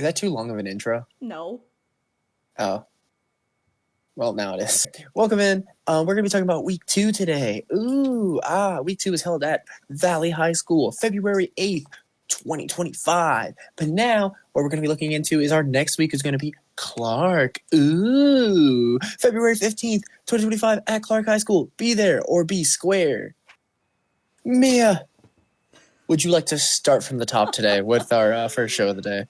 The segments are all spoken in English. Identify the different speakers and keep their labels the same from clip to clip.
Speaker 1: Is that too long of an intro?
Speaker 2: No.
Speaker 1: Oh. Well, now it is. Welcome in. We're going to be talking about week 2 today. Week 2 is held at Valley High School, February 8th, 2025. But now, what we're going to be looking into is our next week is going to be Clark. February 15th, 2025 at Clark High School. Be there or be square. Mia, would you like to start from the top today with our first show of the day?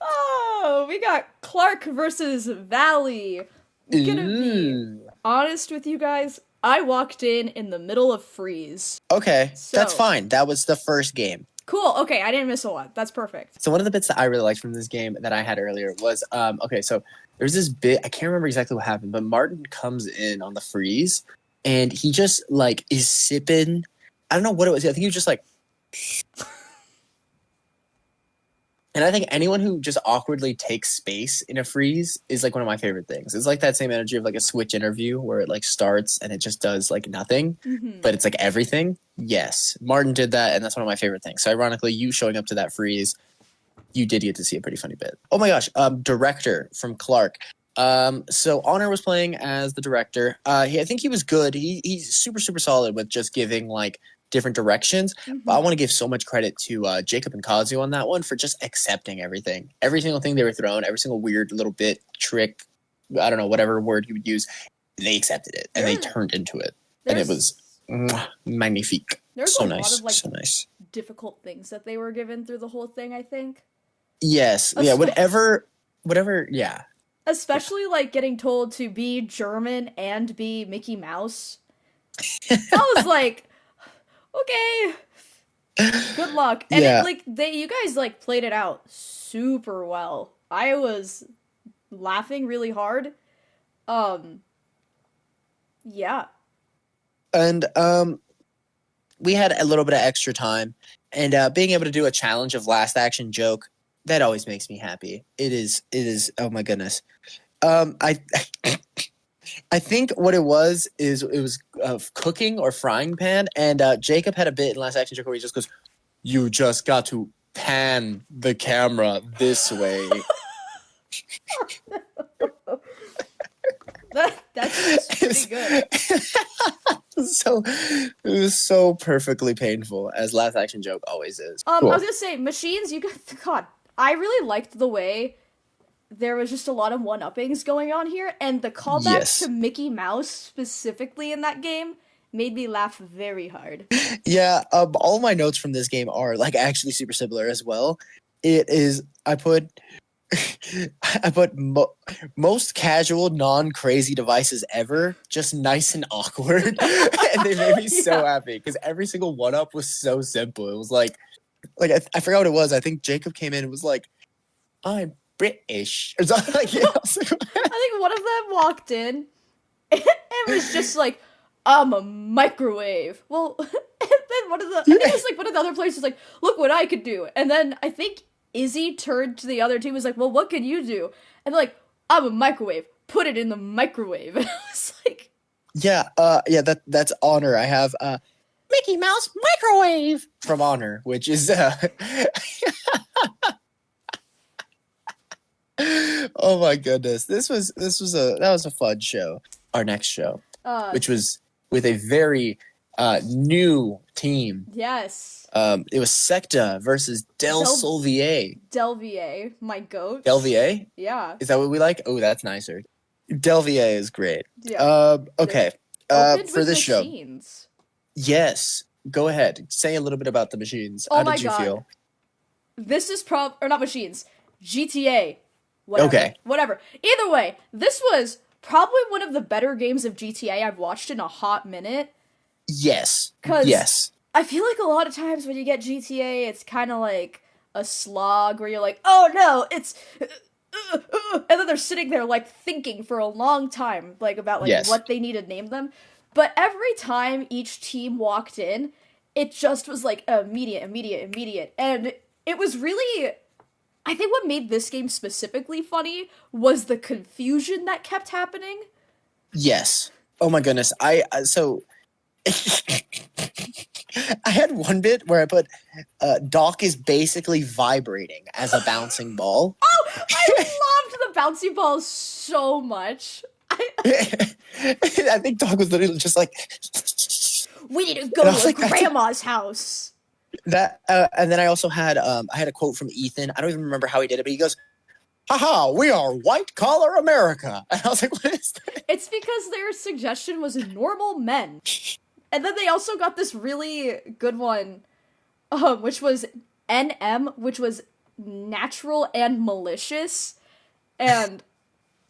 Speaker 2: Oh, we got Clark versus Valley. I'm gonna be honest with you guys. I walked in the middle of freeze.
Speaker 1: Okay, that's fine. That was the first game.
Speaker 2: Cool. Okay, I didn't miss a lot. That's perfect.
Speaker 1: So one of the bits that I really liked from this game that I had earlier was, so there's this bit, I can't remember exactly what happened, but Martin comes in on the freeze, and he just, like, is sipping, I don't know what it was, I think he was just, like, and I think anyone who just awkwardly takes space in a freeze is, like, one of my favorite things. It's like that same energy of, like, a Switch interview where it, like, starts and it just does, like, nothing, but it's, like, everything. Yes, Martin did that, and that's one of my favorite things. So, ironically, you showing up to that freeze, you did get to see a pretty funny bit. Oh, my gosh. Director from Clark. So, Honor was playing as the director. I think he was good. He's super, super solid with just giving, like, different directions. But I want to give so much credit to Jacob and Kazu on that one for just accepting everything. Every single thing they were thrown, every single weird little bit, trick, I don't know, whatever word you would use, they accepted it and they turned into it. And it was magnifique.
Speaker 2: There's
Speaker 1: so
Speaker 2: a
Speaker 1: nice.
Speaker 2: lot of, like,
Speaker 1: so nice.
Speaker 2: difficult things that they were given through the whole thing, I think.
Speaker 1: Yes. Yeah, whatever, yeah.
Speaker 2: Especially, like, getting told to be German and be Mickey Mouse. I was like, okay, good luck. And
Speaker 1: Yeah.
Speaker 2: you guys, like, played it out super well. I was laughing really hard. Yeah.
Speaker 1: And we had a little bit of extra time, and being able to do a challenge of last action joke, that always makes me happy. It is. Oh my goodness. I think what it was cooking or frying pan, and Jacob had a bit in last action joke where he just goes, "You just got to pan the camera this way."
Speaker 2: That's pretty good.
Speaker 1: So it was so perfectly painful, as last action joke always is.
Speaker 2: I was gonna say, machines, God, I really liked the way there was just a lot of one-uppings going on here, and the callback to Mickey Mouse specifically in that game made me laugh very hard.
Speaker 1: Yeah, all my notes from this game are, like, actually super similar as well. It is, I put most casual, non-crazy devices ever, just nice and awkward. And they made me so happy because every single one-up was so simple. It was like I forgot what it was. I think Jacob came in and was like, "I'm British," or something like that.
Speaker 2: I think one of them walked in and was just like, "I'm a microwave." Well, and then one of the other players was like, "Look what I could do." And then I think Izzy turned to the other team and was like, "Well, what can you do?" And they're like, "I'm a microwave. Put it in the microwave." And I was like,
Speaker 1: that's Honor. I have Mickey Mouse microwave from Honor, which is oh my goodness. That was a fun show. Our next show, which was with a very new team.
Speaker 2: Yes.
Speaker 1: It was Secta versus Del Solvier.
Speaker 2: Delvier, my goat.
Speaker 1: Delvier?
Speaker 2: Yeah.
Speaker 1: Is that what we like? Oh, that's nicer. Delvier is great.
Speaker 2: Yeah.
Speaker 1: Okay. For this
Speaker 2: machines.
Speaker 1: Show. Yes. Go ahead. Say a little bit about the machines. How did you feel?
Speaker 2: This is or not machines. GTA. Whatever.
Speaker 1: Okay.
Speaker 2: Whatever. Either way, this was probably one of the better games of GTA I've watched in a hot minute.
Speaker 1: Yes.
Speaker 2: Yes. I feel like a lot of times when you get GTA, it's kind of like a slog where you're like, "Oh no, it's," and then they're sitting there like thinking for a long time, like about like what they need to name them. But every time each team walked in, it just was like immediate, and it was really. I think what made this game specifically funny was the confusion that kept happening.
Speaker 1: Yes. Oh my goodness. I had one bit where I put Doc is basically vibrating as a bouncing ball.
Speaker 2: Oh, I loved the bouncy balls so much.
Speaker 1: I think Dog was literally just like,
Speaker 2: We need to
Speaker 1: and
Speaker 2: go
Speaker 1: I
Speaker 2: to
Speaker 1: was
Speaker 2: a
Speaker 1: like,
Speaker 2: grandma's house.
Speaker 1: that. And then I had a quote from Ethan. I don't even remember how he did it, but he goes, "Haha, we are white collar America." And I was like, "What is that?"
Speaker 2: It's because their suggestion was normal men. And then they also got this really good one, which was NM, which was natural and malicious. And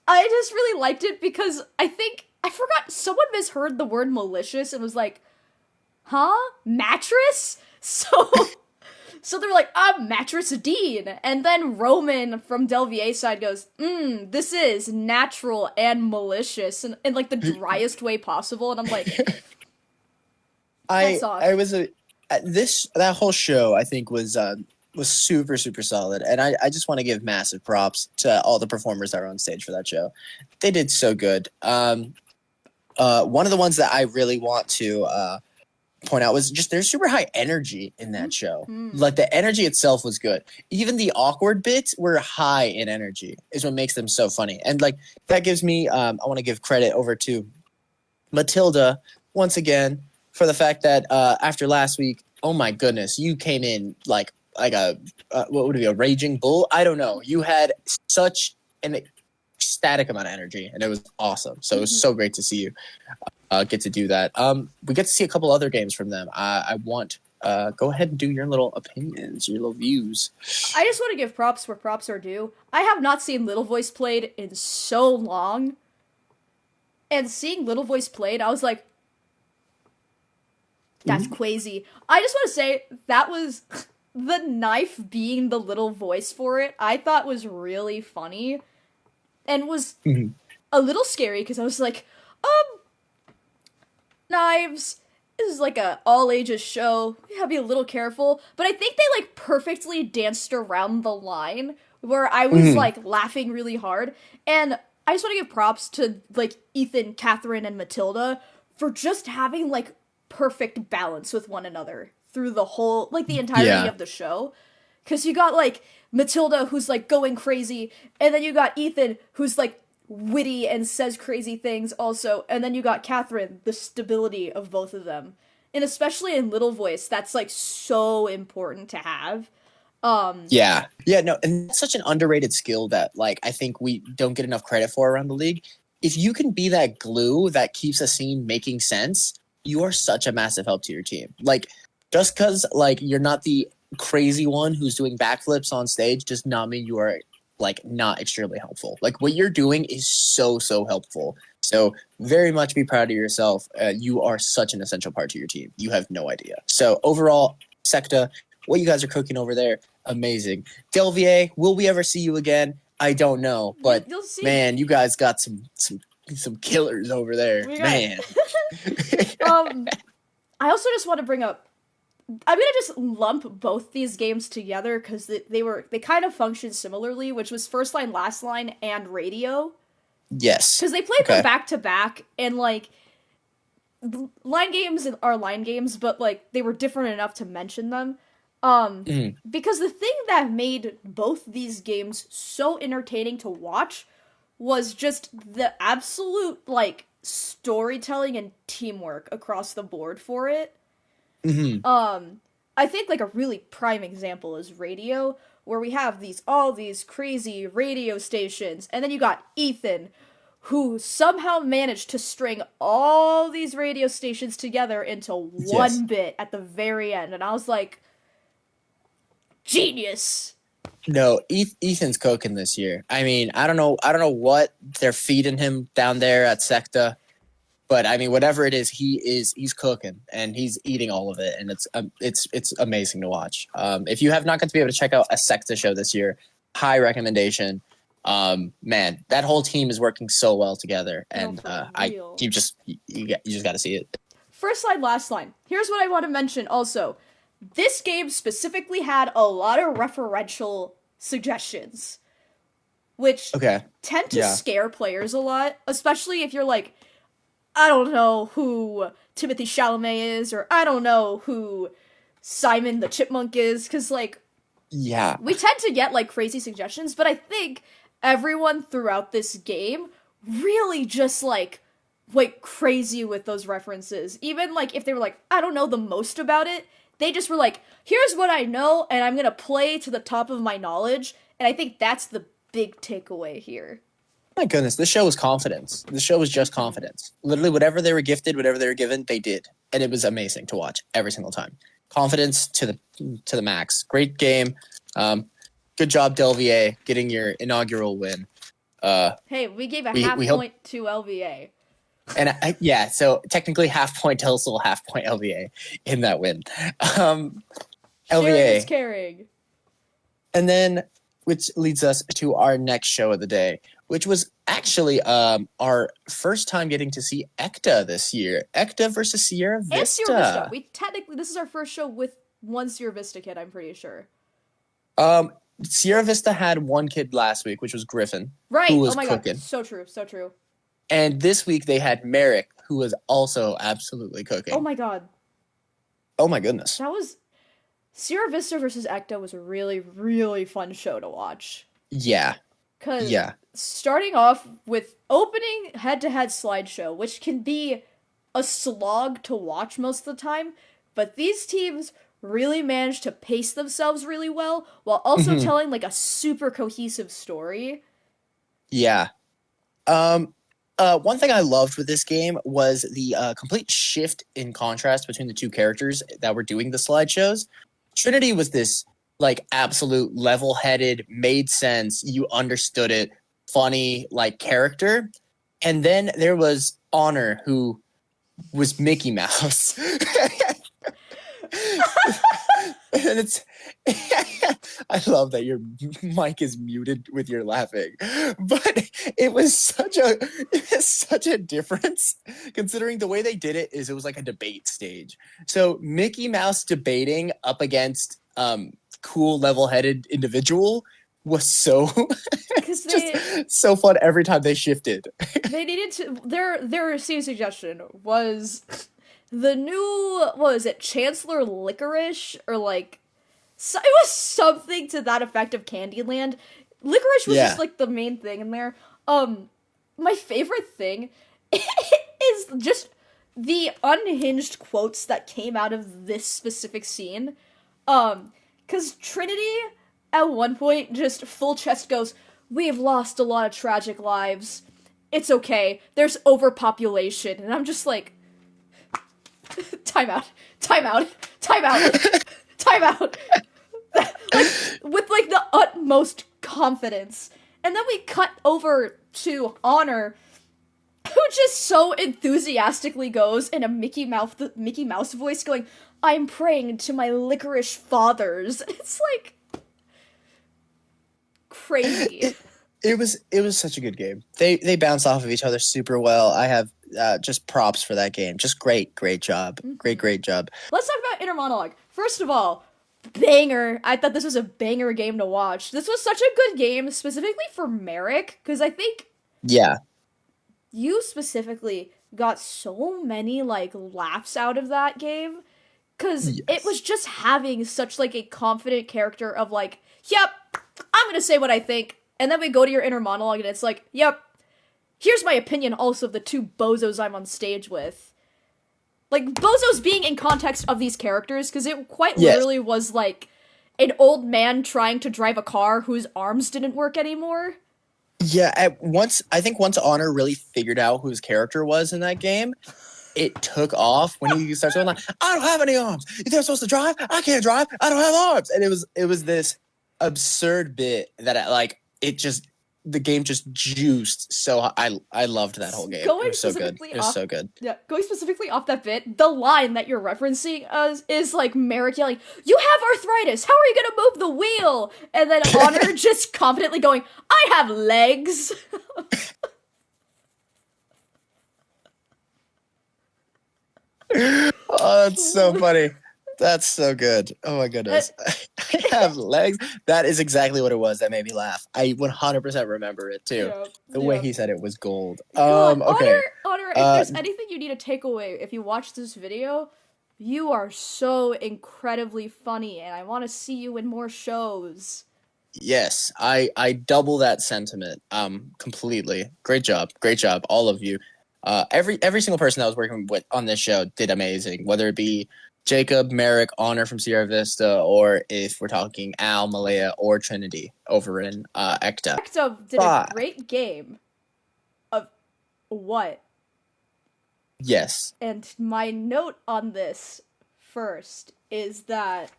Speaker 2: I just really liked it because I forgot, someone misheard the word malicious and was like, huh? Mattress? So they're like, I'm Mattress Dean. And then Roman from Delvier's side goes, this is natural and malicious in like the driest way possible. And I'm like, hats off.
Speaker 1: I was a this that whole show I think was super super solid, and I just want to give massive props to all the performers that were on stage for that show. They did so good. One of the ones that I really want to point out was just there's super high energy in that show. Like the energy itself was good. Even the awkward bits were high in energy, is what makes them so funny. And like that gives me I want to give credit over to Matilda once again for the fact that after last week, oh my goodness, you came in like a what would it be, a raging bull? I don't know. You had such an ecstatic amount of energy, and it was awesome. So it was so great to see you get to do that. We get to see a couple other games from them. I want go ahead and do your little opinions, your little views.
Speaker 2: I just want to give props where props are due. I have not seen Little Voice played in so long. And seeing Little Voice played, I was like, that's crazy. I just want to say, that was the knife being the little voice for it, I thought was really funny. And was a little scary, because I was like, knives. This is like a all ages show. You gotta be a little careful. But I think they like perfectly danced around the line where I was like laughing really hard. And I just want to give props to like Ethan, Catherine, and Matilda for just having like perfect balance with one another through the whole, like the entirety of the show. Because you got like Matilda who's like going crazy, and then you got Ethan who's like witty and says crazy things also, and then you got Catherine, the stability of both of them. And especially in Little Voice, that's like so important to have.
Speaker 1: Yeah, no, and it's such an underrated skill that like I think we don't get enough credit for around the league. If you can be that glue that keeps a scene making sense, you are such a massive help to your team. Like just because like you're not the crazy one who's doing backflips on stage does not mean you are like not extremely helpful. Like what you're doing is so helpful. So very much be proud of yourself. You are such an essential part to your team. You have no idea. So overall, Secta, what you guys are cooking over there, amazing. Delvier, will we ever see you again? I don't know, but man, you guys got some killers over there, man.
Speaker 2: I also just want to bring up, I'm gonna just lump both these games together because they kind of function similarly, which was First Line, Last Line, and Radio.
Speaker 1: Yes,
Speaker 2: because they played them back to back, and like line games are line games, but like they were different enough to mention them. Because the thing that made both these games so entertaining to watch was just the absolute like storytelling and teamwork across the board for it. I think like a really prime example is Radio, where we have all these crazy radio stations, and then you got Ethan, who somehow managed to string all these radio stations together into one bit at the very end, and I was like, genius.
Speaker 1: No, Ethan's cooking this year. I mean, I don't know what they're feeding him down there at Secta, but I mean, whatever it is, he's cooking and he's eating all of it, and it's amazing to watch. If you have not got to be able to check out a Secta show this year, high recommendation. Man, that whole team is working so well together, and you just got to see it.
Speaker 2: First line, last line. Here's what I want to mention also. This game specifically had a lot of referential suggestions, which tend to scare players a lot, especially if you're like, I don't know who Timothy Chalamet is, or I don't know who Simon the Chipmunk is, because like,
Speaker 1: Yeah.
Speaker 2: We tend to get like crazy suggestions, but I think everyone throughout this game really just like went crazy with those references. Even like if they were like, I don't know the most about it, they just were like, here's what I know, and I'm gonna play to the top of my knowledge. And I think that's the big takeaway here.
Speaker 1: My goodness, this show was confidence. This show was just confidence. Literally, whatever they were gifted, whatever they were given, they did, and it was amazing to watch every single time. Confidence to the max. Great game. Good job, Delvier, getting your inaugural win.
Speaker 2: Hey, we gave a
Speaker 1: We
Speaker 2: half
Speaker 1: hope,
Speaker 2: point to LVA.
Speaker 1: and yeah, so technically half point Telsol, half point LVA in that win.
Speaker 2: Sharing is
Speaker 1: LVA,
Speaker 2: caring.
Speaker 1: and then which leads us to our next show of the day, which was actually our first time getting to see Ekta this year. Ekta versus Sierra Vista.
Speaker 2: And Sierra Vista. We technically, this is our first show with one Sierra Vista kid, I'm pretty sure.
Speaker 1: Sierra Vista had one kid last week, which was Griffin,
Speaker 2: Right.
Speaker 1: who was
Speaker 2: oh my
Speaker 1: cooking.
Speaker 2: God. So true. So true.
Speaker 1: And this week they had Merrick, who was also absolutely cooking.
Speaker 2: Oh my God.
Speaker 1: Oh my goodness.
Speaker 2: That was Sierra Vista versus Ekta was a really, really fun show to watch.
Speaker 1: Yeah.
Speaker 2: Because starting off with opening head-to-head slideshow, which can be a slog to watch most of the time, but these teams really managed to pace themselves really well while also telling like a super cohesive story.
Speaker 1: Yeah. One thing I loved with this game was the complete shift in contrast between the two characters that were doing the slideshows. Trinity was this like absolute level-headed, made sense, you understood it, funny like character. And then there was Honor, who was Mickey Mouse. And it's I love that your mic is muted with your laughing, but it was such a difference considering the way they did it is it was like a debate stage. So Mickey Mouse debating up against cool level-headed individual was so just so fun every time they shifted.
Speaker 2: They needed to their scene suggestion was the new, what was it, Chancellor Licorice, or like, so, it was something to that effect of Candyland. Licorice was just like the main thing in there. My favorite thing is just the unhinged quotes that came out of this specific scene. Cause Trinity at one point just full chest goes, "We've lost a lot of tragic lives. It's okay. There's overpopulation." And I'm just like, time out. Like, with like the utmost confidence. And then we cut over to Honor, who just so enthusiastically goes in a Mickey Mouse voice going, "I'm praying to my licorice fathers." It's like crazy.
Speaker 1: It was such a good game. They bounce off of each other super well. I have just props for that game. Just great job. Great job.
Speaker 2: Let's talk about inner monologue. First of all, banger. I thought this was a banger game to watch. This was such a good game, specifically for Merrick, because I think you specifically got so many like laughs out of that game, because it was just having such like a confident character of like, yep, I'm gonna say what I think. And then we go to your inner monologue and it's like, yep, here's my opinion also of the two bozos I'm on stage with. Like, bozos being in context of these characters, because it quite literally was like an old man trying to drive a car whose arms didn't work anymore.
Speaker 1: Yeah, I think once Honor really figured out who his character was in that game, it took off when he starts going like, "I don't have any arms. They're supposed to drive. I can't drive. I don't have arms." And it was this absurd bit that the game just juiced. So I loved that whole game. It was so good. It was so good.
Speaker 2: Yeah, going specifically off that bit, the line that you're referencing is like Merrick yelling, "You have arthritis. How are you gonna move the wheel?" And then Honor just confidently going, "I have legs."
Speaker 1: Oh, that's so funny. That's so good. Oh my goodness. I have legs. That is exactly what it was that made me laugh. I 100% remember it too. The way he said it was gold.
Speaker 2: God,
Speaker 1: Okay.
Speaker 2: Honor, if there's anything you need to take away if you watch this video, You are so incredibly funny, and I want to see you in more shows.
Speaker 1: Yes, I double that sentiment. Completely. Great job, all of you. Every single person that was working with on this show did amazing. Whether it be Jacob, Merrick, Honor from Sierra Vista, or if we're talking Al, Malaya, or Trinity over in ECTA.
Speaker 2: Ecto did a
Speaker 1: But
Speaker 2: great game of what?
Speaker 1: yes,
Speaker 2: And my note on this first is that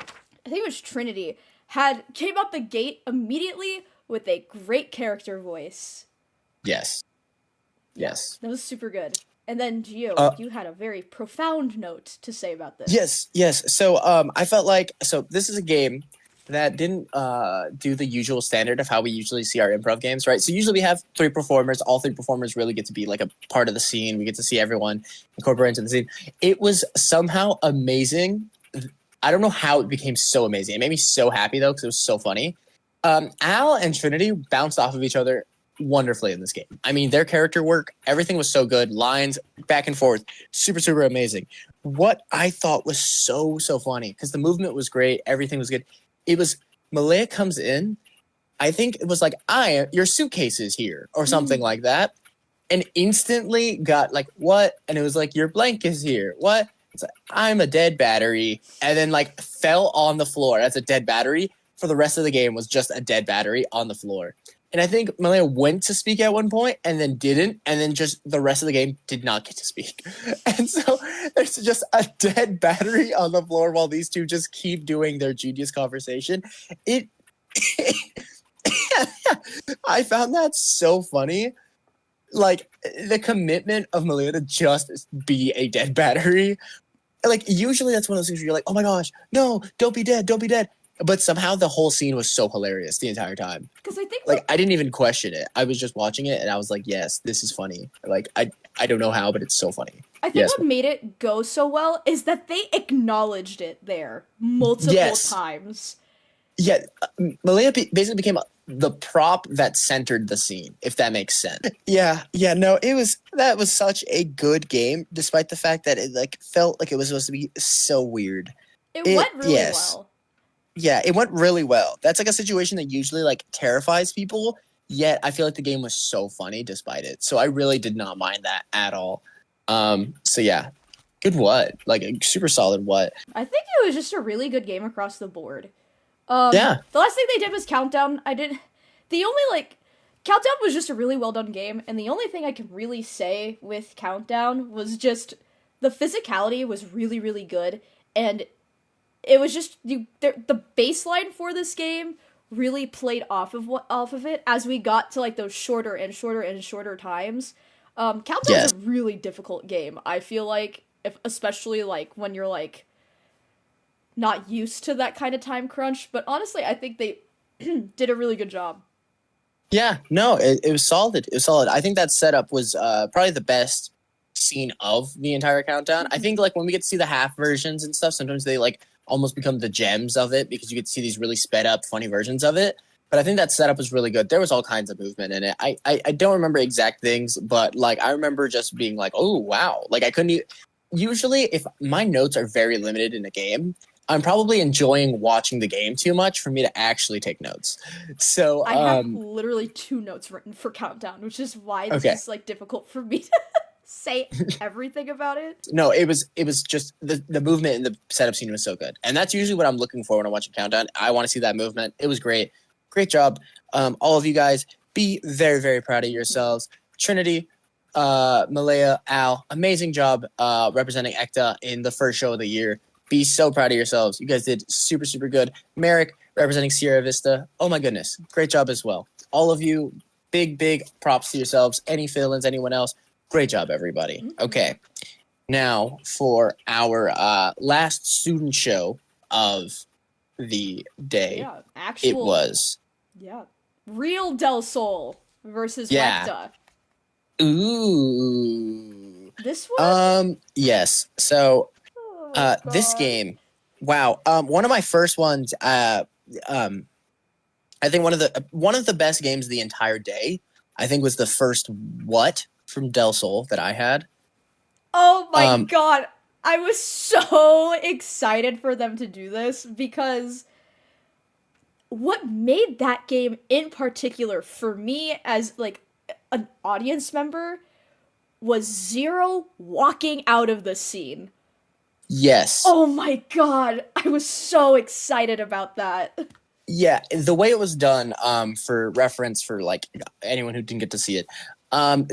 Speaker 2: I think it was Trinity had came out the gate immediately with a great character voice.
Speaker 1: yes,
Speaker 2: Yeah,
Speaker 1: yes.
Speaker 2: that was super good. And then Gio,
Speaker 1: Uh,
Speaker 2: you had a very profound note to say about this.
Speaker 1: yes. So I felt like this is a game that didn't do the usual standard of how we usually see our improv games, right? So usually we have three performers. All three performers really get to be like a part of the scene. We get to see everyone incorporate into the scene. It was somehow amazing. I don't know how it became so amazing. It made me so happy though because it was so funny. Al and Trinity bounced off of each other wonderfully in this game. I mean, their character work, everything was so good. Lines back and forth, super amazing. What I thought was so funny because the movement was great, everything was good. It was Malaya comes in. I think it was like, your suitcase is here or something like that, and instantly got like what? And it was like your blank is here. What? It's like, I'm a dead battery, and then like fell on the floor as a dead battery. For the rest of the game was just a dead battery on the floor. And I think Malaya went to speak at one point and then didn't, and then just the rest of the game did not get to speak. And so there's just a dead battery on the floor while these two just keep doing their genius conversation. It I found that so funny. Like the commitment of Malaya to just be a dead battery. Like usually that's one of those things where you're like, oh my gosh, no, don't be dead, don't be dead. But somehow the whole scene was so hilarious the entire time.
Speaker 2: Because I think
Speaker 1: Like I didn't even question it. I was just watching it and I was like, yes, this is funny. Like I don't know how, but it's so funny.
Speaker 2: I think
Speaker 1: Yes.
Speaker 2: what made it go so well is that they acknowledged it there multiple
Speaker 1: Yes.
Speaker 2: times.
Speaker 1: Yeah, Malaya basically became the prop that centered the scene, if that makes sense. Yeah, no, that was such a good game, despite the fact that it like felt like it was supposed to be so weird.
Speaker 2: It went really
Speaker 1: Yes.
Speaker 2: well.
Speaker 1: Yeah, it went really well. That's like a situation that usually like terrifies people, yet I feel like the game was so funny despite it. So I really did not mind that at all. So yeah. Good what? Like a super solid what?
Speaker 2: I think it was just a really good game across the board.
Speaker 1: Yeah.
Speaker 2: The last thing they did was Countdown. The only, Countdown was just a really well done game, and the only thing I can really say with Countdown was just the physicality was really, really good, and it was just, the baseline for this game really played off of it as we got to, like, those shorter and shorter and shorter times. Countdown's
Speaker 1: Yes.
Speaker 2: a really difficult game, I feel like, especially, like, when you're, like, not used to that kind of time crunch, but honestly, I think they did a really good job.
Speaker 1: Yeah, no, it was solid. It was solid. I think that setup was probably the best scene of the entire countdown. I think like when we get to see the half versions and stuff, sometimes they like almost become the gems of it because you get to see these really sped up, funny versions of it. But I think that setup was really good. There was all kinds of movement in it. I don't remember exact things, but like I remember just being like, oh wow, like I couldn't. Usually, if my notes are very limited in a game, I'm probably enjoying watching the game too much for me to actually take notes. So
Speaker 2: I have literally 2 notes written for Countdown, which is why this
Speaker 1: okay.
Speaker 2: is like difficult for me to say everything about it.
Speaker 1: No, it was just the movement in the setup scene was so good. And that's usually what I'm looking for when I'm watching Countdown. I want to see that movement. It was great. Great job. All of you guys, be very proud of yourselves. Trinity, Malaya, Al, amazing job representing ECTA in the first show of the year. Be so proud of yourselves. You guys did super good. Merrick, representing Sierra Vista. Oh my goodness. Great job as well. All of you, big props to yourselves. Any fill-ins, anyone else, great job, everybody. Okay. Now for our last student show of the day.
Speaker 2: Yeah,
Speaker 1: it was.
Speaker 2: Yeah. Real Del Sol versus
Speaker 1: Yeah.
Speaker 2: Wecta.
Speaker 1: Ooh.
Speaker 2: This one?
Speaker 1: Yes. So this
Speaker 2: God.
Speaker 1: game, wow. One of my first ones, I think one of the best games of the entire day, I think was the first what from Del Sol that I had.
Speaker 2: Oh my god. I was so excited for them to do this because what made that game in particular for me as like an audience member was Zero walking out of the scene.
Speaker 1: Yes.
Speaker 2: Oh my god, I was so excited about that.
Speaker 1: Yeah, the way it was done, for reference for like anyone who didn't get to see it,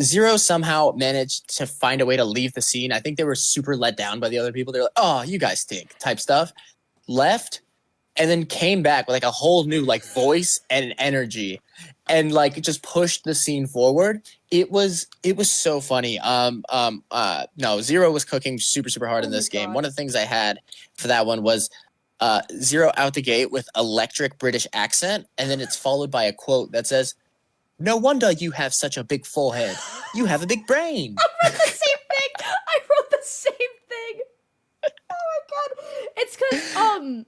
Speaker 1: Zero somehow managed to find a way to leave the scene. I think they were super let down by the other people. They're like, "Oh, you guys stink," type stuff. Left, and then came back with like a whole new like voice and energy, and like just pushed the scene forward. It was so funny. No, Zero was cooking super hard
Speaker 2: Oh
Speaker 1: in
Speaker 2: my
Speaker 1: this game.
Speaker 2: god.
Speaker 1: One of the things I had for that one was Zero out the gate with electric British accent, and then it's followed by a quote that says, "No wonder you have such a big forehead. You have a big brain."
Speaker 2: I wrote the same thing! I wrote the same thing! Oh my god. It's because,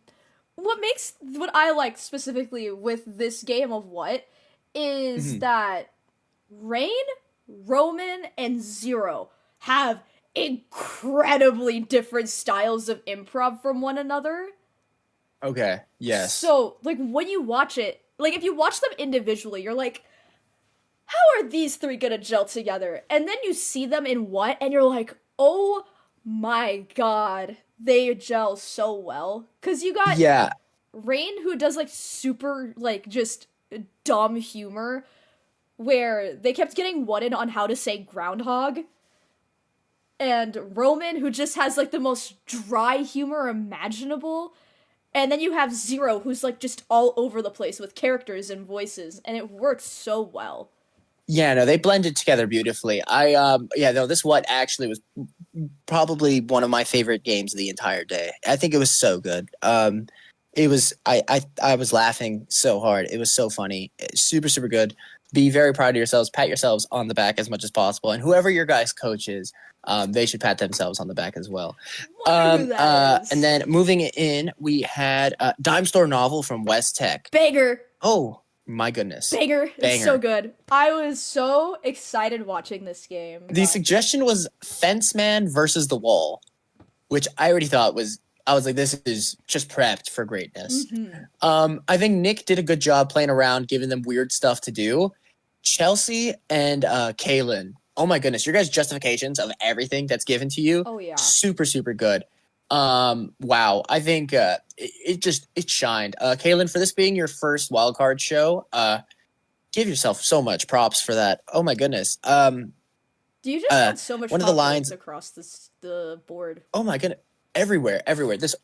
Speaker 2: what I like specifically with this game of what is that Rain, Roman, and Zero have incredibly different styles of improv from one another.
Speaker 1: Okay. Yes.
Speaker 2: So, like, when you watch it, like, if you watch them individually, you're like, how are these three gonna gel together? And then you see them in what, and you're like, oh my god, they gel so well. Because you got
Speaker 1: Yeah.
Speaker 2: Rain, who does, like, super, like, just dumb humor, where they kept getting wooden on how to say groundhog. And Roman, who just has, like, the most dry humor imaginable. And then you have Zero, who's, like, just all over the place with characters and voices, and it works so well.
Speaker 1: Yeah, no, they blended together beautifully. Yeah, no, this what actually was probably one of my favorite games of the entire day. I think it was so good. It was I was laughing so hard. It was so funny. Super good. Be very proud of yourselves. Pat yourselves on the back as much as possible. And whoever your guys' coach is, they should pat themselves on the back as well.
Speaker 2: Wonder who that is.
Speaker 1: And then moving in, we had Dime Store Novel from West Tech.
Speaker 2: Banger.
Speaker 1: Oh my goodness.
Speaker 2: Banger. It's so good. I was so excited watching this game.
Speaker 1: The suggestion was Fence Man versus the Wall, which I already thought was, I was like, this is just prepped for greatness. I think Nick did a good job playing around, giving them weird stuff to do. Chelsea and Kaylin, oh my goodness, your guys' justifications of everything that's given to you,
Speaker 2: Oh yeah.
Speaker 1: super good. Wow, I think it shined. Kaylin, for this being your first wildcard show, give yourself so much props for that. Oh my goodness.
Speaker 2: Do you just had so much
Speaker 1: one of the lines
Speaker 2: across the board?
Speaker 1: Oh my goodness. Everywhere.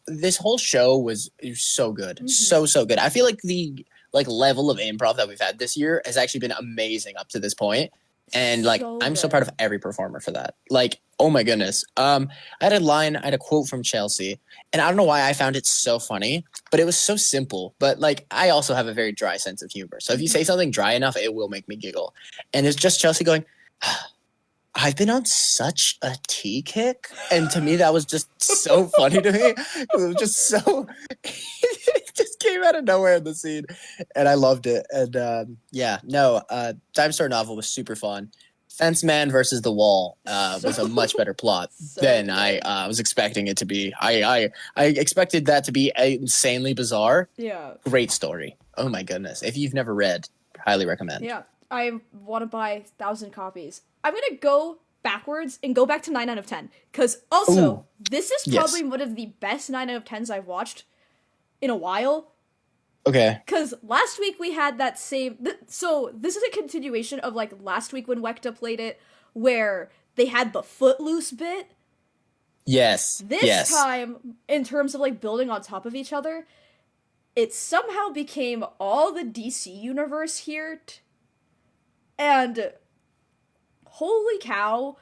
Speaker 1: This whole show was so good. So good. I feel like the level of improv that we've had this year has actually been amazing up to this point. And I'm so proud of every performer for that. Like, oh my goodness. I had a quote from Chelsea, and I don't know why I found it so funny, but it was so simple. But I also have a very dry sense of humor. So if you say something dry enough, it will make me giggle. And it's just Chelsea going, "I've been on such a tea kick," and to me that was just so funny to me. It was just so, it just came out of nowhere in the scene, and I loved it. And Dime Store Novel was super fun. Fence Man versus the Wall was a much better plot than I was expecting it to be. I expected that to be insanely bizarre.
Speaker 2: Yeah.
Speaker 1: Great story. Oh my goodness! If you've never read, highly recommend.
Speaker 2: Yeah, I want to buy 1,000 copies. I'm gonna go backwards and go back to 9 out of 10. Because also, this is probably one of the best 9 out of 10s I've watched in a while.
Speaker 1: Okay.
Speaker 2: Because last week we had that same... so, this is a continuation of, last week when Wekta played it, where they had the Footloose bit.
Speaker 1: Yes.
Speaker 2: This time, in terms of, building on top of each other, it somehow became all the DC universe here. And... holy cow.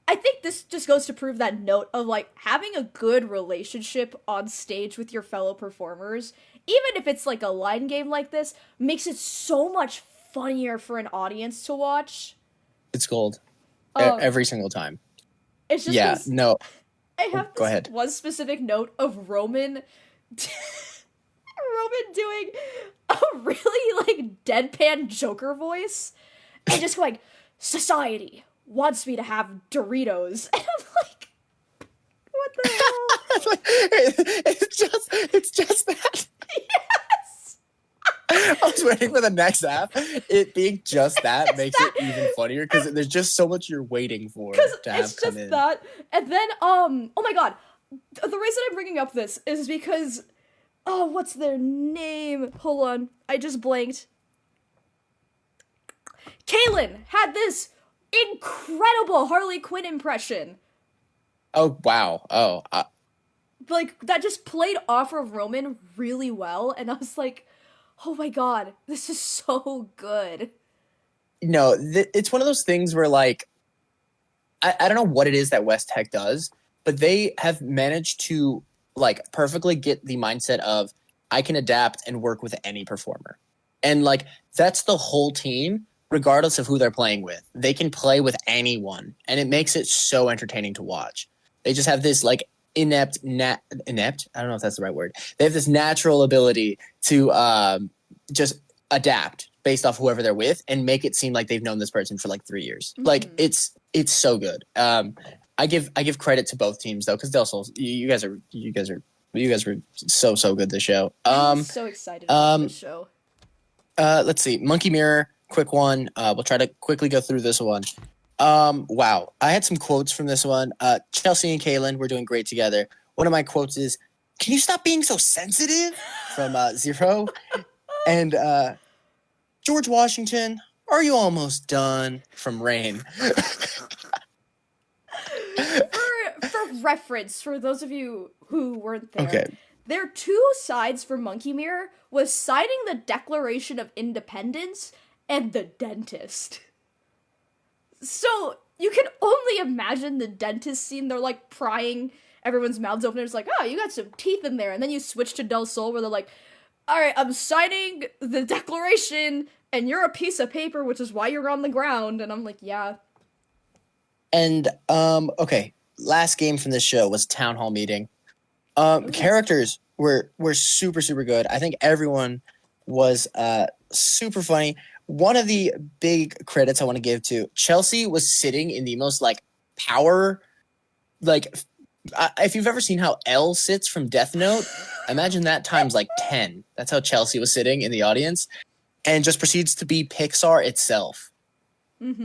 Speaker 2: I think this just goes to prove that note of, having a good relationship on stage with your fellow performers, even if it's, a line game like this, makes it so much funnier for an audience to watch.
Speaker 1: It's gold. Every single time.
Speaker 2: It's just...
Speaker 1: yeah, no.
Speaker 2: I have
Speaker 1: go ahead.
Speaker 2: One specific note of Roman... Roman doing a really, deadpan Joker voice. And just going, society wants me to have Doritos. And I'm like,
Speaker 1: It's just that.
Speaker 2: Yes.
Speaker 1: I was waiting for the next half. It being just that makes it even funnier because there's just so much you're waiting for to have
Speaker 2: It's
Speaker 1: come
Speaker 2: just
Speaker 1: in.
Speaker 2: that, and then oh my god, the reason I'm bringing up this is because what's their name? Hold on, I just blanked. Kaylin had this incredible Harley Quinn impression.
Speaker 1: Oh wow! Oh,
Speaker 2: Like, that just played off of Roman really well, and I was like, oh my god, this is so good.
Speaker 1: no, it's one of those things where like I don't know what it is that West Tech does, but they have managed to like perfectly get the mindset of I can adapt and work with any performer. And like that's the whole team, regardless of who they're playing with. They can play with anyone, and it makes it so entertaining to watch. They just have this like inept. I don't know if that's the right word. They have this natural ability to just adapt based off whoever they're with and make it seem like they've known this person for like 3 years. Mm-hmm. Like it's so good. I give credit to both teams though, because Del Sol, you guys were so good this show.
Speaker 2: I'm so excited about this show.
Speaker 1: Let's see, Monkey Mirror, quick one. We'll try to quickly go through this one. Wow, I had some quotes from this one. Chelsea and Kaylin were doing great together. One of my quotes is, "Can you stop being so sensitive?" from Zero. And George Washington, "Are you almost done?" from Rain.
Speaker 2: for reference, for those of you who weren't there,
Speaker 1: okay.
Speaker 2: Their two sides for Monkey Mirror was signing the Declaration of Independence and the dentist. So you can only imagine the dentist scene. They're like prying everyone's mouths open. It's like, oh, you got some teeth in there. And then you switch to Del Sol where they're like, all right, I'm signing the Declaration and you're a piece of paper, which is why you're on the ground. And I'm like, yeah.
Speaker 1: And, okay, last game from this show was Town Hall Meeting. Characters were super, super good. I think everyone was super funny. One of the big credits I want to give to Chelsea was sitting in the most, like, power, like, if you've ever seen how Elle sits from Death Note, imagine that times, like, 10. That's how Chelsea was sitting in the audience. And just proceeds to be Pixar itself. Mm-hmm.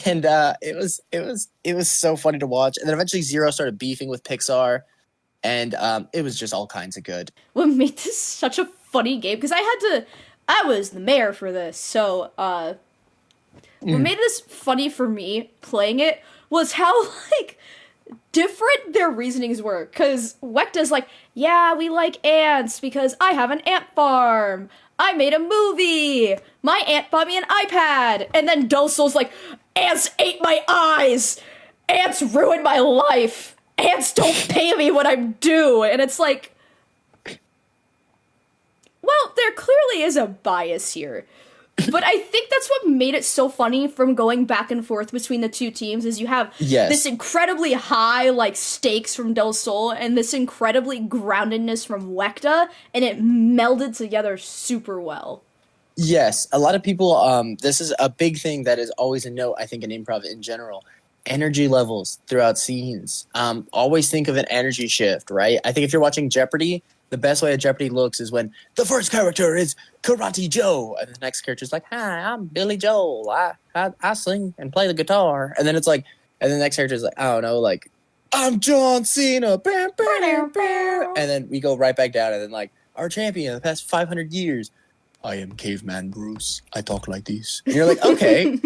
Speaker 1: And it was so funny to watch. And then eventually Zero started beefing with Pixar, and it was just all kinds of good.
Speaker 2: What made this such a funny game? Because I was the mayor for this, so what made this funny for me playing it was how like different their reasonings were. Because Wekta's like, yeah, we like ants because I have an ant farm. I made a movie. My aunt bought me an iPad. And then Del Sol's like, ants ate my eyes. Ants ruined my life. Ants don't pay me what I'm due. And it's like, well, there clearly is a bias here. But I think that's what made it so funny from going back and forth between the two teams is you have this incredibly high like stakes from Del Sol and this incredibly groundedness from Wekta, and it melded together super well.
Speaker 1: Yes, a lot of people, this is a big thing that is always a note, I think, in improv in general. Energy levels throughout scenes. Always think of an energy shift, right? I think if you're watching Jeopardy, the best way a Jeopardy looks is when the first character is Karate Joe, and the next character is like, "Hi, I'm Billy Joel. I sing and play the guitar." And then it's like, and the next character is like, I don't know, like, "I'm John Cena." And then we go right back down, and then like, our champion of the past 500 years. "I am Caveman Bruce. I talk like this." And you're like, okay.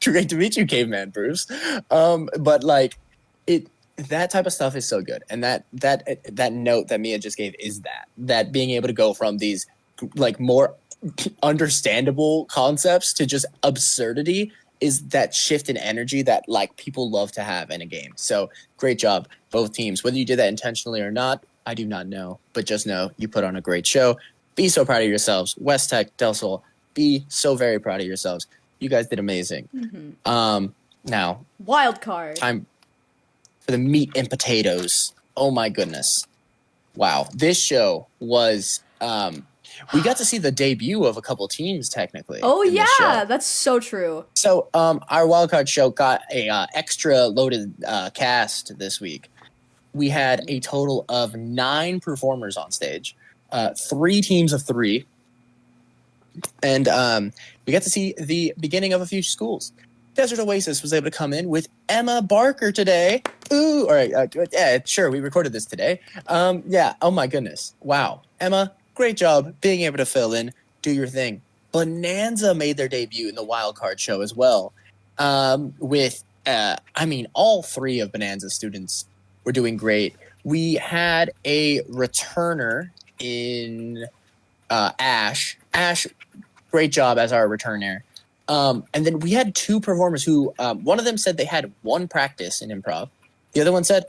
Speaker 1: Great to meet you, Caveman Bruce. But like, that type of stuff is so good, and that note that Mia just gave is that being able to go from these like more understandable concepts to just absurdity is that shift in energy that like people love to have in a game. So great job, both teams. Whether you did that intentionally or not, I do not know, but just know you put on a great show. Be so proud of yourselves, West Tech, Del Sol. Be so very proud of yourselves. You guys did amazing. Mm-hmm. Now,
Speaker 2: wild card
Speaker 1: time for the meat and potatoes. Oh my goodness. Wow. This show was We got to see the debut of a couple teams technically.
Speaker 2: Oh
Speaker 1: in this
Speaker 2: yeah,
Speaker 1: show.
Speaker 2: that's so true.
Speaker 1: So our wildcard show got a extra loaded cast this week. We had a total of 9 performers on stage, 3 teams of 3, and we got to see the beginning of a few schools. Desert Oasis was able to come in with Emma Barker today. Ooh, all right, yeah, sure, we recorded this today. Yeah, oh my goodness, wow, Emma, great job being able to fill in, do your thing. Bonanza made their debut in the wildcard show as well, with all 3 of Bonanza's students were doing great. We had a returner in Ash. Ash, great job as our returner. And then we had 2 performers who, one of them said they had 1 practice in improv. The other one said,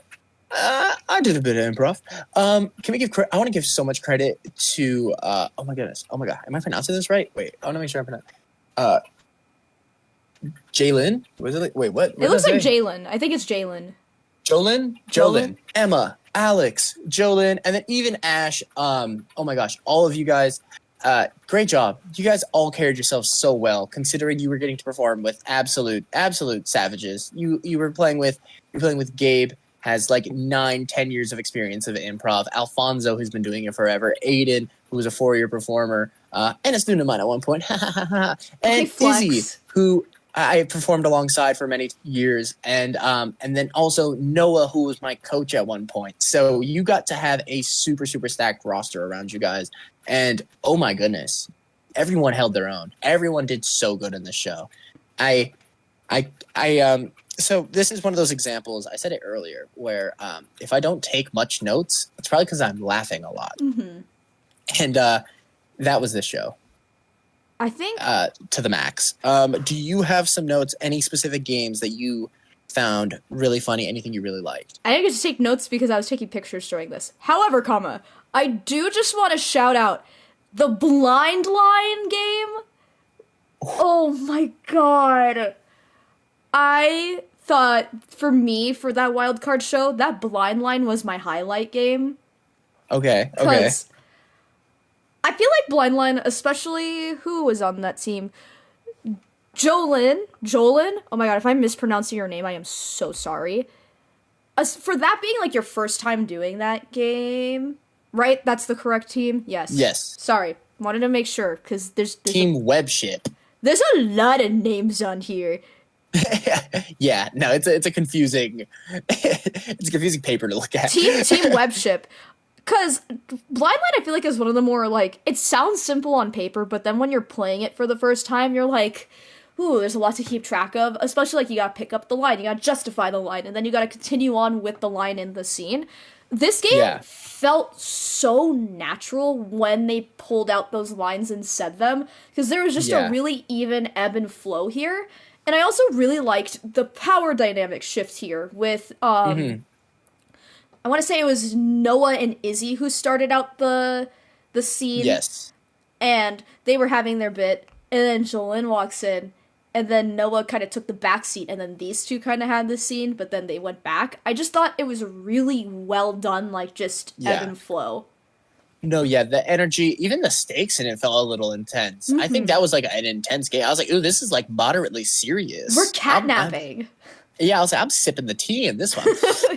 Speaker 1: I did a bit of improv. Can we give I want to give so much credit to, oh my goodness. Oh my God. Am I pronouncing this right? Wait, I want to make sure I pronounce Jalen? Was it like, wait, what?
Speaker 2: It looks like Jalen. I think it's Jalen.
Speaker 1: Jolyn, Emma, Alex, Jolyn, and then even Ash. Oh my gosh, all of you guys, great job. You guys all carried yourselves so well, considering you were getting to perform with absolute savages. You were playing with Gabe, has like 9-10 years of experience of improv. Alfonso, who's been doing it forever. Aiden, who was a 4-year performer, and a student of mine at one point. And Izzy, who I performed alongside for many years, and then also Noah, who was my coach at one point. So you got to have a super stacked roster around you guys, and oh my goodness, everyone held their own. Everyone did so good in this show. So this is one of those examples. I said it earlier, where if I don't take much notes, it's probably because I'm laughing a lot, and that was this show.
Speaker 2: I think
Speaker 1: to the max. Do you have some notes? Any specific games that you found really funny? Anything you really liked?
Speaker 2: I didn't get to take notes because I was taking pictures during this. However, I do just want to shout out the blind line game. Oh my God. I thought for that wildcard show, that blind line was my highlight game.
Speaker 1: Okay.
Speaker 2: I feel like blind line, especially who was on that team. Jolyn. Oh my God, if I'm mispronouncing your name, I am so sorry. For that being like your first time doing that game, right? That's the correct team? Yes. Sorry. Wanted to make sure, because there's
Speaker 1: Team Webship.
Speaker 2: There's a lot of names on here.
Speaker 1: Yeah, no, it's a confusing it's a confusing paper to look at.
Speaker 2: Team Webship. Because blind line, I feel like, is one of the more, like, it sounds simple on paper, but then when you're playing it for the first time, you're like, ooh, there's a lot to keep track of. Especially, like, you gotta pick up the line, you gotta justify the line, and then you gotta continue on with the line in the scene. This game felt so natural when they pulled out those lines and said them, because there was just a really even ebb and flow here. And I also really liked the power dynamic shift here with, I want to say it was Noah and Izzy who started out the scene.
Speaker 1: Yes.
Speaker 2: And they were having their bit, and then Jolyn walks in, and then Noah kind of took the back seat, and then these two kind of had the scene, but then they went back. I just thought it was really well done, like, just ebb and flow.
Speaker 1: No, yeah, the energy, even the stakes in it felt a little intense. I think that was, like, an intense game. I was like, ooh, this is, like, moderately serious.
Speaker 2: We're catnapping.
Speaker 1: Yeah, I was like, I'm sipping the tea in this one.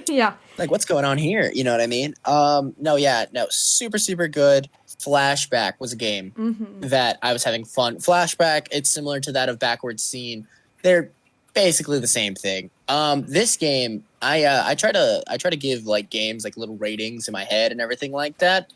Speaker 2: Yeah.
Speaker 1: Like, what's going on here? You know what I mean? No, super good. Flashback was a game that I was having fun. Flashback, it's similar to that of Backwards Scene. They're basically the same thing. This game, I try to give, like, games, like, little ratings in my head and everything like that.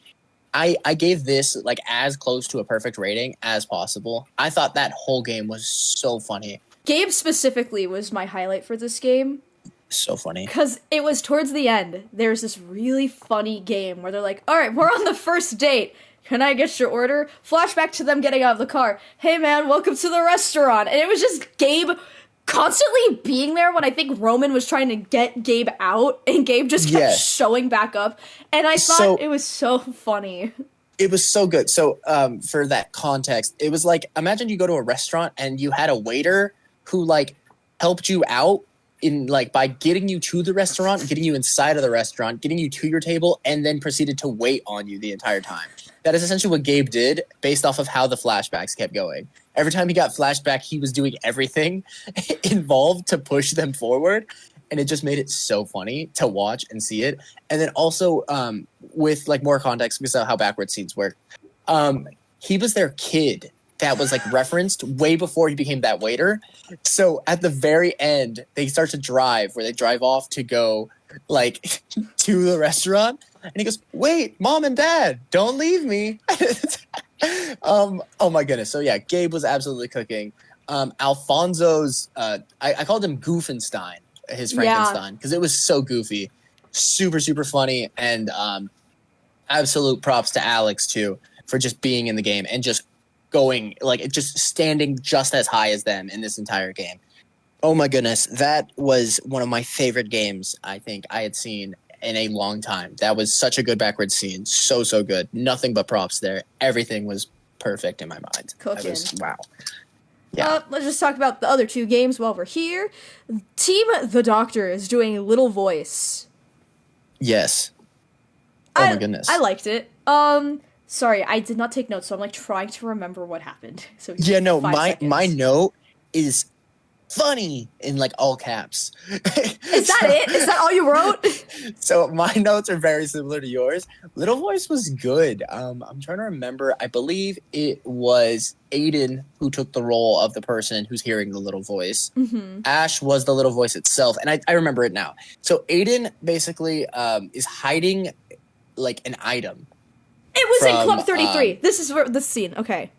Speaker 1: I gave this, like, as close to a perfect rating as possible. I thought that whole game was so funny.
Speaker 2: Gabe specifically was my highlight for this game.
Speaker 1: So funny.
Speaker 2: Because it was towards the end. There's this really funny game where they're like, all right, we're on the first date. Can I get your order? Flashback to them getting out of the car. Hey, man, welcome to the restaurant. And it was just Gabe constantly being there when I think Roman was trying to get Gabe out. And Gabe just kept showing back up. And I thought it was so funny.
Speaker 1: It was so good. So for that context, it was like, imagine you go to a restaurant and you had a waiter who, like, helped you out in like by getting you to the restaurant, getting you inside of the restaurant, getting you to your table, and then proceeded to wait on you the entire time. That is essentially what Gabe did based off of how the flashbacks kept going. Every time he got flashback, he was doing everything involved to push them forward. And it just made it so funny to watch and see it. And then also with like more context because of how backwards scenes work, he was their kid that was like referenced way before he became that waiter. So at the very end, they start to drive where they drive off to go like to the restaurant. And he goes, wait, mom and dad, don't leave me. Oh my goodness. So yeah, Gabe was absolutely cooking. Alfonso's, I called him Goofenstein, his Frankenstein, because it was so goofy, super, super funny. And absolute props to Alex too, for just being in the game and just going like just standing just as high as them in this entire game. Oh my goodness, that was one of my favorite games I think I had seen in a long time. That was such a good backwards scene. So good. Nothing but props there. Everything was perfect in my mind.
Speaker 2: Cooking.
Speaker 1: Wow. Yeah.
Speaker 2: Let's just talk about the other two games while we're here. Team The Doctor is doing Little Voice.
Speaker 1: Yes. Oh my goodness.
Speaker 2: I liked it. Sorry, I did not take notes, so I'm like trying to remember what happened. So
Speaker 1: yeah, no, my note is funny in like all caps.
Speaker 2: Is that it? Is that all you wrote?
Speaker 1: So my notes are very similar to yours. Little Voice was good. I'm trying to remember. I believe it was Aiden who took the role of the person who's hearing the little voice. Mm-hmm. Ash was the little voice itself, and I remember it now. So Aiden basically is hiding like an item.
Speaker 2: It was in Club 33. This is where this scene. Okay.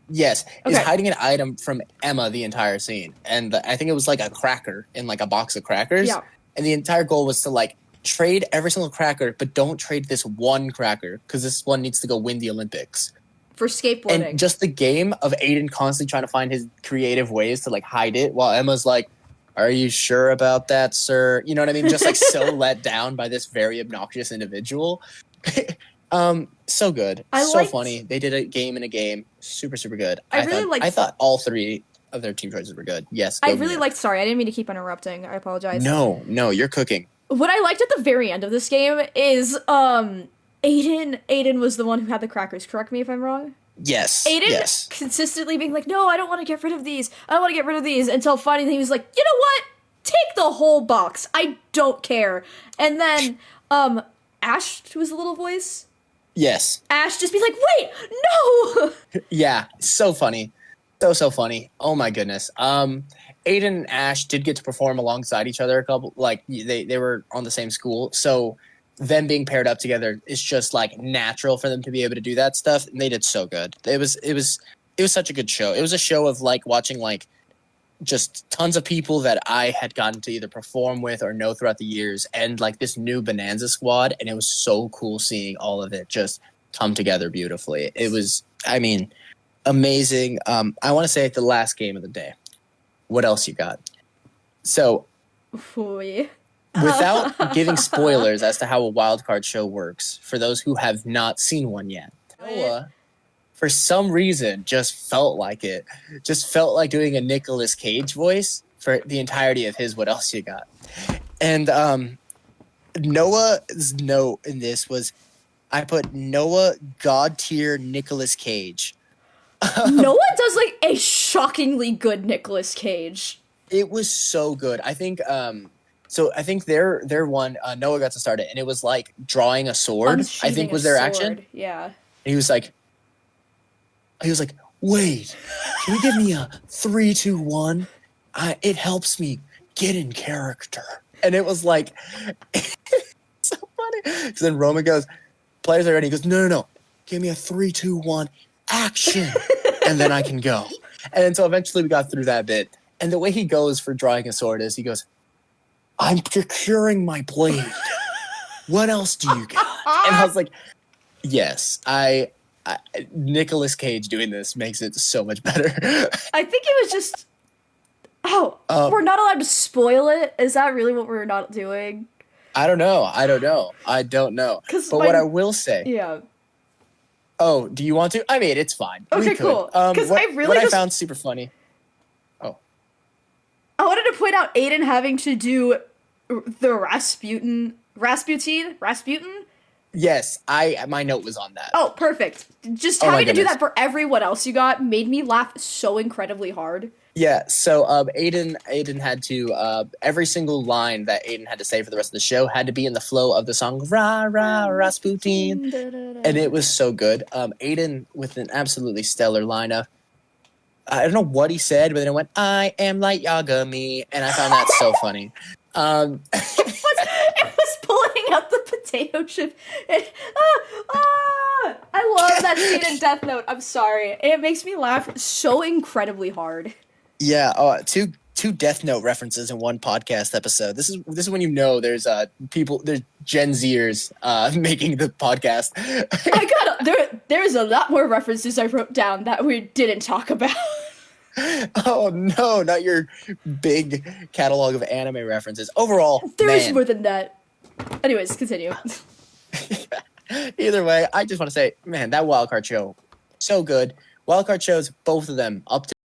Speaker 1: Yes, is hiding an item from Emma the entire scene. And I think it was like a cracker in like a box of crackers. Yeah. And the entire goal was to like trade every single cracker, but don't trade this one cracker because this one needs to go win the Olympics.
Speaker 2: For skateboarding.
Speaker 1: And just the game of Aiden constantly trying to find his creative ways to like hide it while Emma's like, are you sure about that, sir? You know what I mean? Just like so let down by this very obnoxious individual. So good. Funny. They did a game in a game. Super, super good. I thought all three of their team choices were good. Yes.
Speaker 2: I really liked, sorry, I didn't mean to keep interrupting. I apologize.
Speaker 1: No, you're cooking.
Speaker 2: What I liked at the very end of this game is, Aiden was the one who had the crackers. Correct me if I'm wrong?
Speaker 1: Yes.
Speaker 2: Aiden consistently being like, no, I don't want to get rid of these. I don't want to get rid of these. Until finally he was like, you know what? Take the whole box. I don't care. And then, Ash was the little voice.
Speaker 1: Yes.
Speaker 2: Ash just be like, wait, no!
Speaker 1: Yeah, so funny. So funny. Oh my goodness. Aiden and Ash did get to perform alongside each other a couple, like they were on the same school. So them being paired up together is just like natural for them to be able to do that stuff. And they did so good. It was such a good show. It was a show of like watching like just tons of people that I had gotten to either perform with or know throughout the years and like this new Bonanza squad. And it was so cool seeing all of it just come together beautifully. It was, I mean, amazing. I want to say the last game of the day. What else you got? So without giving spoilers as to how a wildcard show works, for those who have not seen one yet, Noah, for some reason, just felt like it. Just felt like doing a Nicolas Cage voice for the entirety of his What Else You Got? And Noah's note in this was, I put Noah God tier Nicolas Cage.
Speaker 2: Noah does like a shockingly good Nicolas Cage.
Speaker 1: It was so good. I think so I think their one Noah got to start it, and it was like drawing a sword. I think was their action.
Speaker 2: Yeah.
Speaker 1: And he was like, wait, can you give me a 3, 2, 1? It helps me get in character. And it was like, so funny. So then Roman goes, players are ready. He goes, no. Give me a 3, 2, 1, action. And then I can go. And then so eventually we got through that bit. And the way he goes for drawing a sword is he goes, I'm procuring my blade. What else do you got? And I was like, yes, Nicolas Cage doing this makes it so much better.
Speaker 2: I think it was just... we're not allowed to spoil it? Is that really what we're not doing?
Speaker 1: I don't know. But what I will say...
Speaker 2: Yeah.
Speaker 1: Oh, do you want to? I mean, it's fine.
Speaker 2: Okay, cool. Because
Speaker 1: I found super funny...
Speaker 2: I wanted to point out Aiden having to do the Rasputin?
Speaker 1: Yes, my note was on that.
Speaker 2: Oh, perfect. Just
Speaker 1: Oh my
Speaker 2: having to do
Speaker 1: goodness.
Speaker 2: that for everyone else you got made me laugh so incredibly hard.
Speaker 1: Yeah, so Aiden had to every single line that Aiden had to say for the rest of the show had to be in the flow of the song Ra Ra Rasputin, and it was so good. Aiden with an absolutely stellar lineup. I don't know what he said, but then it went, "I am like Yagami," and I found that so funny.
Speaker 2: It was pulling out the potato chip. I love that scene in Death Note. I'm sorry. It makes me laugh so incredibly hard.
Speaker 1: Yeah, two Death Note references in one podcast episode. This is when you know there's there's Gen Zers making the podcast.
Speaker 2: There's a lot more references I wrote down that we didn't talk about.
Speaker 1: Oh no, not your big catalog of anime references. Overall,
Speaker 2: There's
Speaker 1: man.
Speaker 2: more than that. Anyways, continue.
Speaker 1: Either way, I just want to say, man, that wildcard show, so good. Wildcard shows, both of them, up to